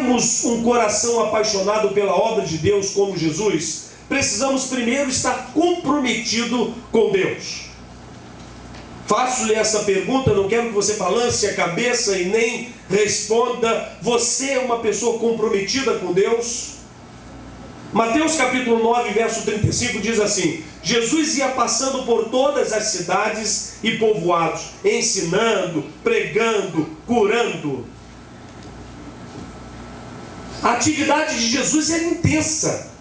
termos um coração apaixonado pela obra de Deus como Jesus, precisamos primeiro estar comprometido com Deus. Faço-lhe essa pergunta, não quero que você balance a cabeça e nem responda. Você é uma pessoa comprometida com Deus? Mateus capítulo 9, verso 35 diz assim: Jesus ia passando por todas as cidades e povoados, ensinando, pregando, curando. A atividade de Jesus era intensa.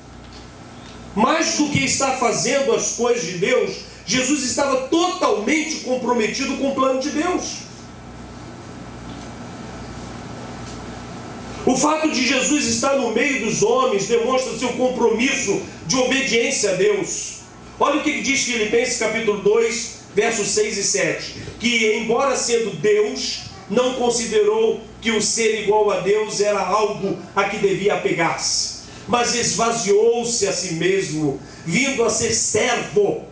Mais do que estar fazendo as coisas de Deus, Jesus estava totalmente comprometido com o plano de Deus. O fato de Jesus estar no meio dos homens demonstra seu compromisso de obediência a Deus. Olha o que diz Filipenses capítulo 2, versos 6 e 7. Que, embora sendo Deus, não considerou que o ser igual a Deus era algo a que devia apegar-se, mas esvaziou-se a si mesmo, vindo a ser servo,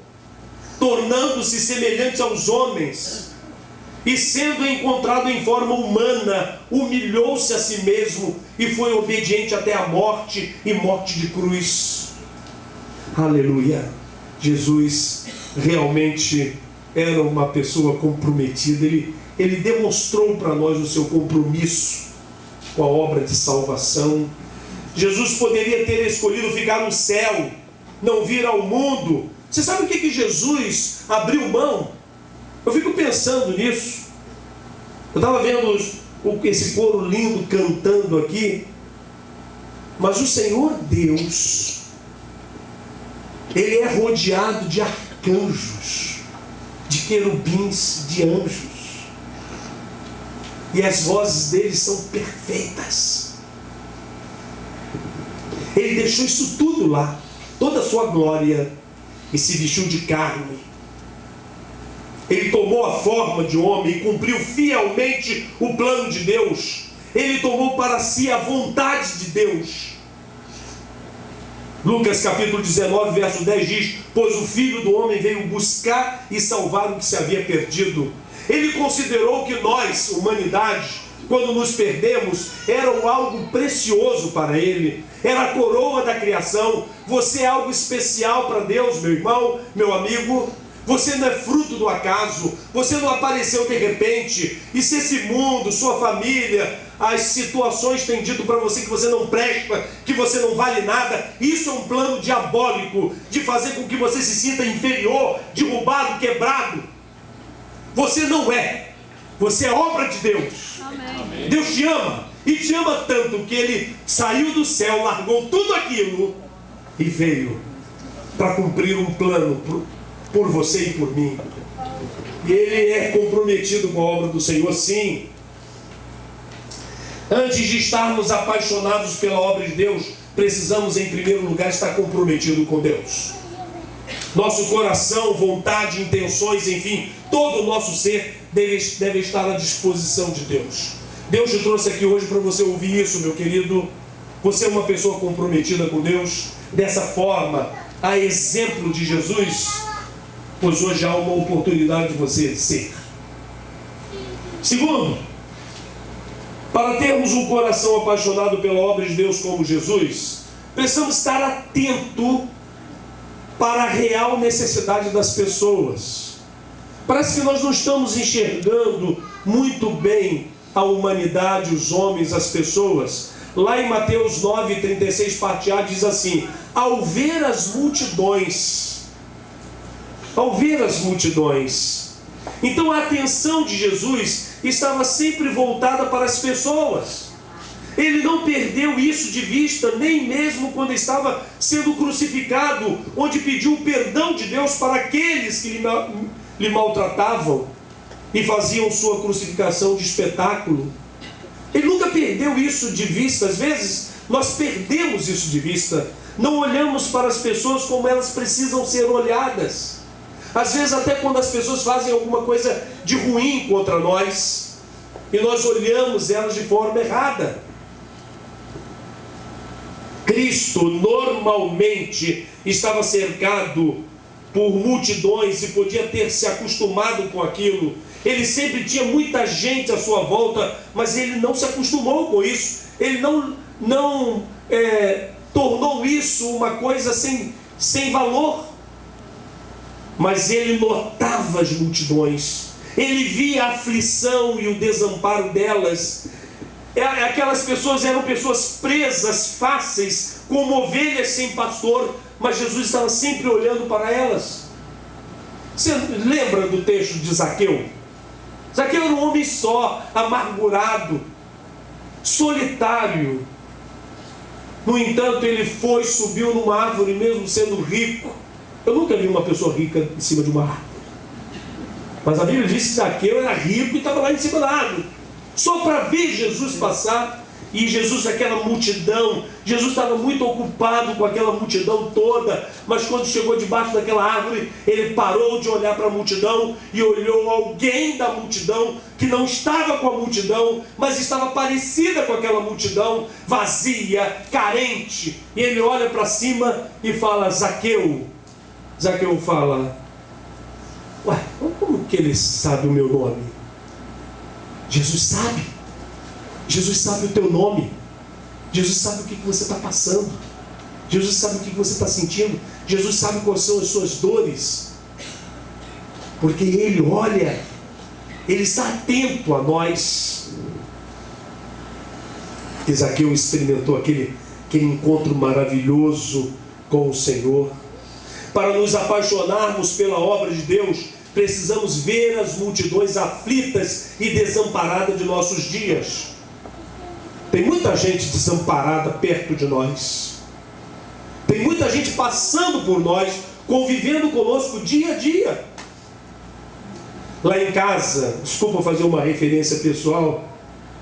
tornando-se semelhante aos homens, e sendo encontrado em forma humana, humilhou-se a si mesmo e foi obediente até a morte, e morte de cruz. Aleluia! Jesus realmente era uma pessoa comprometida. Ele demonstrou para nós o seu compromisso com a obra de salvação. Jesus poderia ter escolhido ficar no céu, não vir ao mundo. Você sabe o que Jesus abriu mão? Eu fico pensando nisso. Eu estava vendo esse coro lindo cantando aqui. Mas o Senhor Deus, Ele é rodeado de arcanjos, de querubins, de anjos. E as vozes deles são perfeitas. Ele deixou isso tudo lá, toda a sua glória, e se vestiu de carne. Ele tomou a forma de homem e cumpriu fielmente o plano de Deus. Ele tomou para si a vontade de Deus. Lucas capítulo 19, verso 10 diz: pois o Filho do Homem veio buscar e salvar o que se havia perdido. Ele considerou que nós, humanidade, quando nos perdemos, era algo precioso para Ele. Era a coroa da criação. Você é algo especial para Deus, meu irmão, meu amigo. Você não é fruto do acaso. Você não apareceu de repente. E se esse mundo, sua família, as situações têm dito para você que você não presta, que você não vale nada, isso é um plano diabólico de fazer com que você se sinta inferior, derrubado, quebrado. Você não é. Você é obra de Deus. Amém. Deus te ama. E te ama tanto que Ele saiu do céu, largou tudo aquilo e veio para cumprir um plano por você e por mim. E Ele é comprometido com a obra do Senhor, sim. Antes de estarmos apaixonados pela obra de Deus, precisamos em primeiro lugar estar comprometido com Deus. Nosso coração, vontade, intenções, enfim, todo o nosso ser deve estar à disposição de Deus. Deus te trouxe aqui hoje para você ouvir isso, meu querido. Você é uma pessoa comprometida com Deus dessa forma, a exemplo de Jesus, pois hoje há uma oportunidade de você ser. Segundo, para termos um coração apaixonado pela obra de Deus como Jesus, precisamos estar atento para a real necessidade das pessoas. Parece que nós não estamos enxergando muito bem a humanidade, os homens, as pessoas. Lá em Mateus 9, 36, parte A, diz assim: ao ver as multidões. Então a atenção de Jesus estava sempre voltada para as pessoas. Ele não perdeu isso de vista, nem mesmo quando estava sendo crucificado, onde pediu o perdão de Deus para aqueles que lhe maltratavam e faziam sua crucificação de espetáculo. Ele nunca perdeu isso de vista. Às vezes nós perdemos isso de vista, não olhamos para as pessoas como elas precisam ser olhadas. Às vezes até quando as pessoas fazem alguma coisa de ruim contra nós, e nós olhamos elas de forma errada. Cristo normalmente estava cercado por multidões e podia ter se acostumado com aquilo. Ele sempre tinha muita gente à sua volta, mas ele não se acostumou com isso. ele não tornou isso uma coisa sem valor. Mas ele notava as multidões, ele via a aflição e o desamparo delas. Aquelas pessoas eram pessoas presas, fáceis, como ovelhas sem pastor, mas Jesus estava sempre olhando para elas. Você lembra do texto de Zaqueu? Zaqueu era um homem só, amargurado, solitário. No entanto, ele subiu numa árvore mesmo sendo rico. Eu nunca vi uma pessoa rica em cima de uma árvore. Mas a Bíblia diz que Zaqueu era rico e estava lá em cima da árvore, só para ver Jesus passar. E Jesus, aquela multidão, Jesus estava muito ocupado com aquela multidão toda, mas quando chegou debaixo daquela árvore, ele parou de olhar para a multidão e olhou alguém da multidão que não estava com a multidão, mas estava parecida com aquela multidão, vazia, carente. E ele olha para cima e fala: Zaqueu. Zaqueu fala: ué, como que ele sabe o meu nome? Jesus sabe. Jesus sabe o teu nome. Jesus sabe o que você está passando. Jesus sabe o que você está sentindo. Jesus sabe quais são as suas dores. Porque Ele olha, Ele está atento a nós. Zaqueu experimentou aquele encontro maravilhoso com o Senhor. Para nos apaixonarmos pela obra de Deus, precisamos ver as multidões aflitas e desamparadas de nossos dias. Tem muita gente desamparada perto de nós. Tem muita gente passando por nós, convivendo conosco dia a dia. Lá em casa, desculpa fazer uma referência pessoal,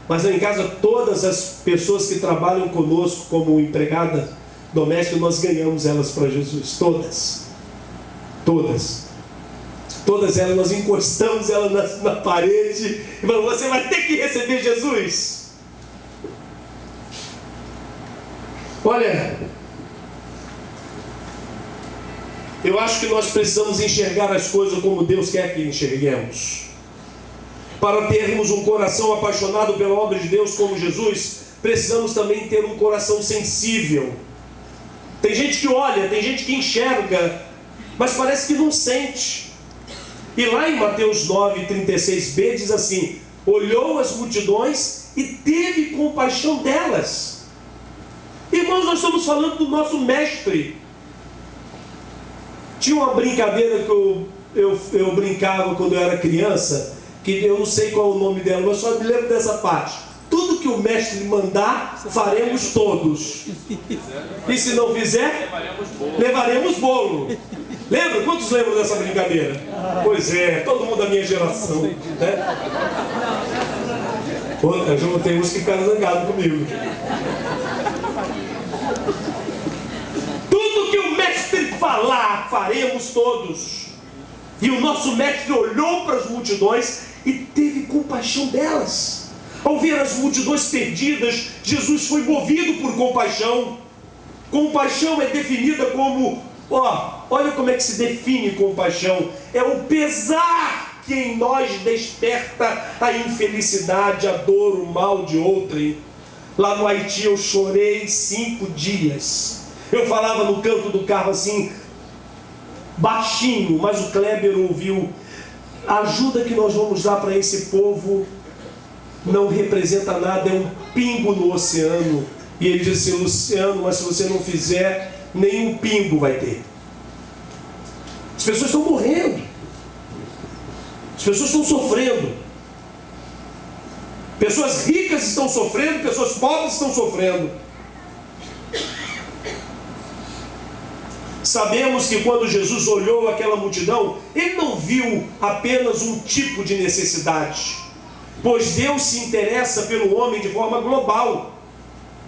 mas lá em casa todas as pessoas que trabalham conosco como empregada doméstica, nós ganhamos elas para Jesus. Todas elas, nós encostamos elas na parede e falamos: você vai ter que receber Jesus. Olha, eu acho que nós precisamos enxergar as coisas como Deus quer que enxerguemos. Para termos um coração apaixonado pela obra de Deus como Jesus, precisamos também ter um coração sensível. Tem gente que olha, tem gente que enxerga, mas parece que não sente. E lá em Mateus 9:36b diz assim: olhou as multidões e teve compaixão delas. Irmãos, nós estamos falando do nosso mestre. Tinha uma brincadeira que eu brincava quando eu era criança, que eu não sei qual é o nome dela, mas só me lembro dessa parte: tudo que o mestre mandar, faremos todos. E se não fizer, levaremos bolo. Lembra? Quantos lembram dessa brincadeira? Pois é, todo mundo da minha geração, né? Eu já tenho uns que ficaram zangados comigo. Tudo que o mestre falar, faremos todos. E o nosso mestre olhou para as multidões e teve compaixão delas. Ao ver as multidões perdidas, Jesus foi movido por compaixão. Compaixão é definida como, olha como é que se define compaixão: é o pesar que em nós desperta a infelicidade, a dor, o mal de outrem. Lá no Haiti eu chorei 5 dias. Eu falava no canto do carro assim, baixinho, mas o Kleber ouviu: a ajuda que nós vamos dar para esse povo não representa nada, é um pingo no oceano. E ele disse: Luciano, mas se você não fizer, nenhum pingo vai ter. As pessoas estão morrendo, as pessoas estão sofrendo. Pessoas ricas estão sofrendo, pessoas pobres estão sofrendo. Sabemos que quando Jesus olhou aquela multidão, Ele não viu apenas um tipo de necessidade, pois Deus se interessa pelo homem de forma global.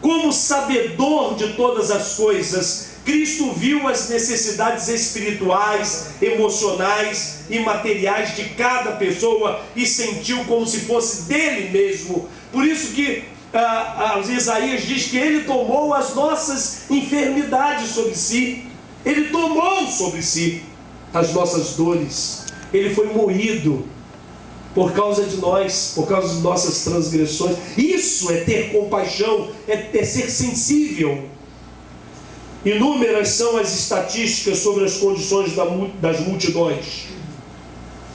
Como sabedor de todas as coisas, Cristo viu as necessidades espirituais, emocionais e materiais de cada pessoa e sentiu como se fosse dele mesmo. Por isso que Isaías diz que Ele tomou as nossas enfermidades sobre si. Ele tomou sobre si as nossas dores. Ele foi moído por causa de nós, por causa de nossas transgressões. Isso é ter compaixão, é ser sensível. Inúmeras são as estatísticas sobre as condições das multidões,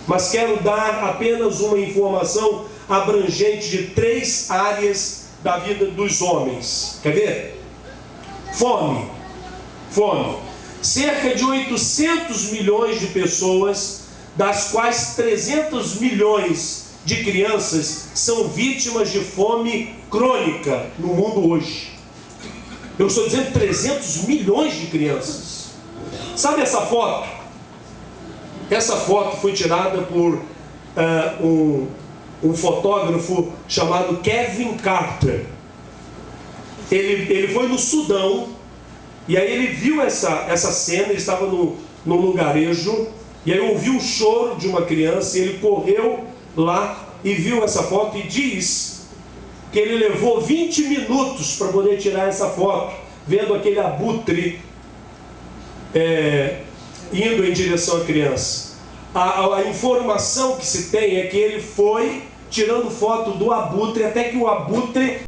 mas quero dar apenas uma informação abrangente de 3 áreas da vida dos homens. Quer ver? Fome. Cerca de 800 milhões de pessoas, das quais 300 milhões de crianças são vítimas de fome crônica no mundo hoje. Eu estou dizendo 300 milhões de crianças. Sabe essa foto? Essa foto foi tirada por um fotógrafo chamado Kevin Carter. Ele foi no Sudão, e aí ele viu essa cena. Ele estava no lugarejo, e aí ouviu o choro de uma criança, e ele correu lá e viu essa foto, e diz que ele levou 20 minutos para poder tirar essa foto, vendo aquele abutre indo em direção à criança. A informação que se tem é que ele foi tirando foto do abutre, até que o abutre